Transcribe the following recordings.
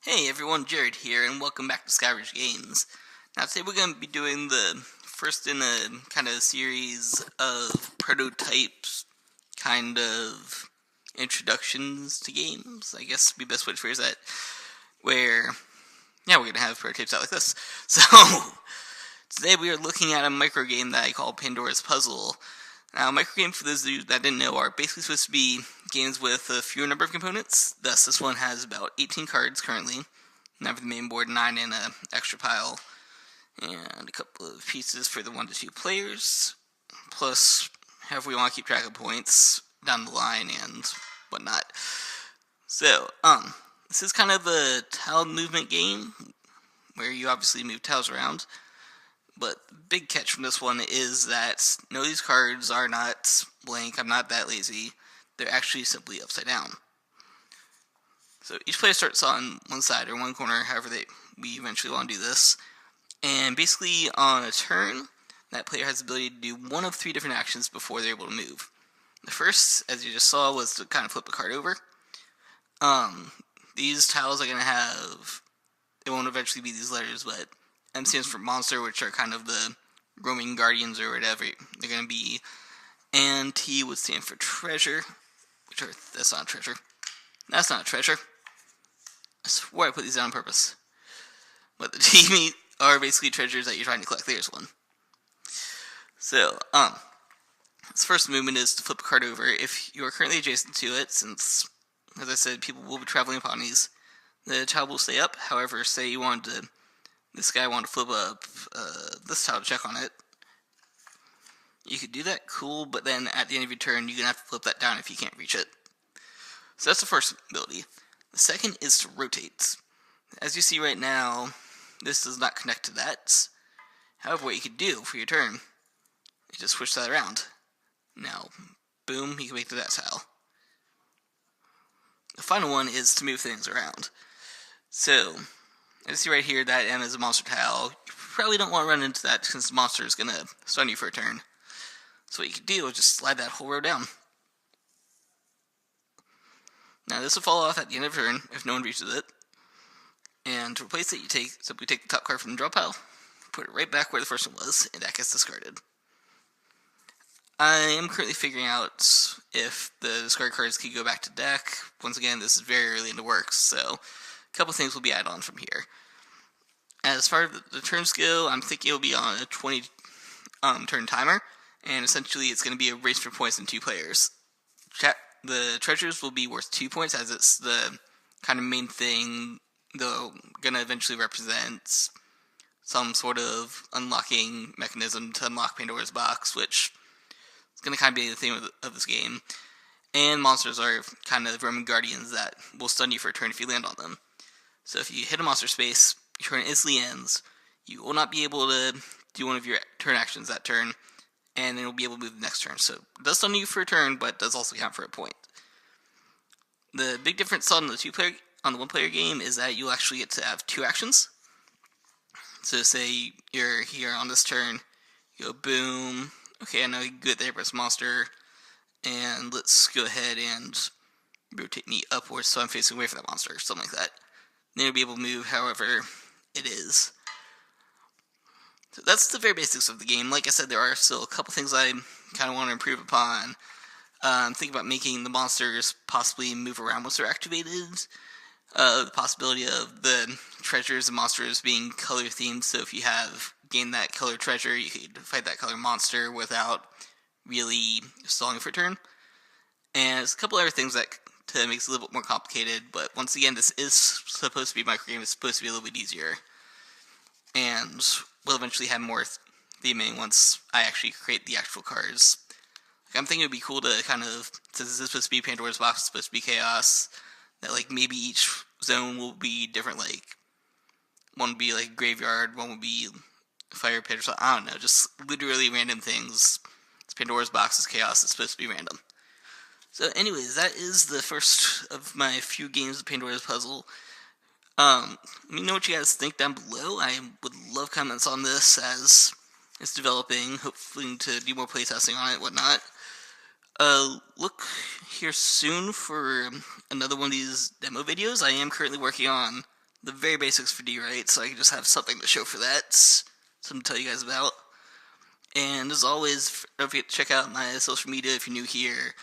Hey everyone, Jared here, and welcome back to Skyridge Games. Now today we're going to be doing the first in a kind of series of prototypes, kind of introductions to games, I guess would be the best way to phrase that, where, we're going to have prototypes out like this. So, today we are looking at a micro game that I call Pandora's Puzzle. Now, micro games, for those of you that didn't know, are basically supposed to be games with a fewer number of components. Thus, this one has about 18 cards currently. 9 for the main board, 9 in an extra pile, and a couple of pieces for the 1 to 2 players, plus however we want to keep track of points down the line and whatnot. So, this is kind of a tile movement game, where you obviously move tiles around. But the big catch from this one is that no, these cards are not blank. I'm not that lazy. They're actually simply upside down. So each player starts on one side or one corner, however we eventually want to do this. And basically on a turn, that player has the ability to do one of 3 different actions before they're able to move. The first, as you just saw, was to kind of flip the card over. These tiles are going to have, it won't eventually be these letters, but M stands for monster, which are kind of the roaming guardians or whatever they're going to be. And T would stand for treasure, that's not a treasure. That's not a treasure. I swear I put these down on purpose. But the T are basically treasures that you're trying to collect. There's one. So, this first movement is to flip a card over. If you are currently adjacent to it, since, as I said, people will be traveling upon these, the tile will stay up. However, say you wanted to, this guy wanted to flip up this tile to check on it, you could do that, cool, but then at the end of your turn, you're going to have to flip that down if you can't reach it. So that's the first ability. The second is to rotate. As you see right now, this does not connect to that. However, what you could do for your turn is just switch that around. Now, boom, you can make to that tile. The final one is to move things around. So, as you see right here, that M is a monster tile. You probably don't want to run into that since the monster is going to stun you for a turn. So what you can do is just slide that whole row down. Now this will fall off at the end of your turn if no one reaches it. And to replace it, you simply take the top card from the draw pile, put it right back where the first one was, and that gets discarded. I am currently figuring out if the discard cards can go back to deck. Once again, this is very early in the works, so a couple things will be added on from here. As far as the turns go, I'm thinking it'll be on a 20 turn timer, and essentially it's going to be a race for points in 2 players. The treasures will be worth 2 points, as it's the kind of main thing, though going to eventually represent some sort of unlocking mechanism to unlock Pandora's box, which is going to kind of be the theme of this game. And monsters are kind of Roman guardians that will stun you for a turn if you land on them. So if you hit a monster space, your turn instantly ends. You will not be able to do one of your turn actions that turn, and then you'll be able to move the next turn. So it does stun you for a turn, but it does also count for a point. The big difference on the one-player game is that you'll actually get to have 2 actions. So say you're here on this turn, you go boom. Okay, I know you get there, press monster, and let's go ahead and rotate me upwards so I'm facing away from that monster, something like that. Then you'll be able to move however it is. So that's the very basics of the game. Like I said, there are still a couple things I kind of want to improve upon. I'm thinking about making the monsters possibly move around once they're activated. The possibility of the treasures and monsters being color themed, so if you have gained that color treasure, you could fight that color monster without really stalling for a turn. And there's a couple other things that makes it a little bit more complicated, but once again, this is supposed to be a micro game. It's supposed to be a little bit easier. And we'll eventually have more theming once I actually create the actual cards. I'm thinking it would be cool to kind of, since this is supposed to be Pandora's box, it's supposed to be chaos, that like maybe each zone will be different, like one would be like graveyard, one would be fire pit or something. I don't know, just literally random things. It's Pandora's box, it's chaos, it's supposed to be random. So anyways, that is the first of my few games of Pandora's Puzzle. Let me know what you guys think down below. I would love comments on this as it's developing, hopefully to do more playtesting on it, whatnot. Look here soon for another one of these demo videos. I am currently working on the very basics for D-Right, so I can just have something to show for that, something to tell you guys about. And as always, don't forget to check out my social media if you're new here.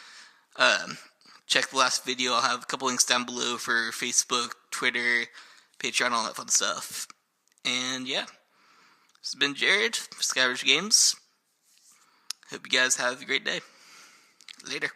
Check the last video. I'll have a couple links down below for Facebook, Twitter, Patreon, all that fun stuff. And yeah, this has been Jared for Skyridge Games. Hope you guys have a great day. Later.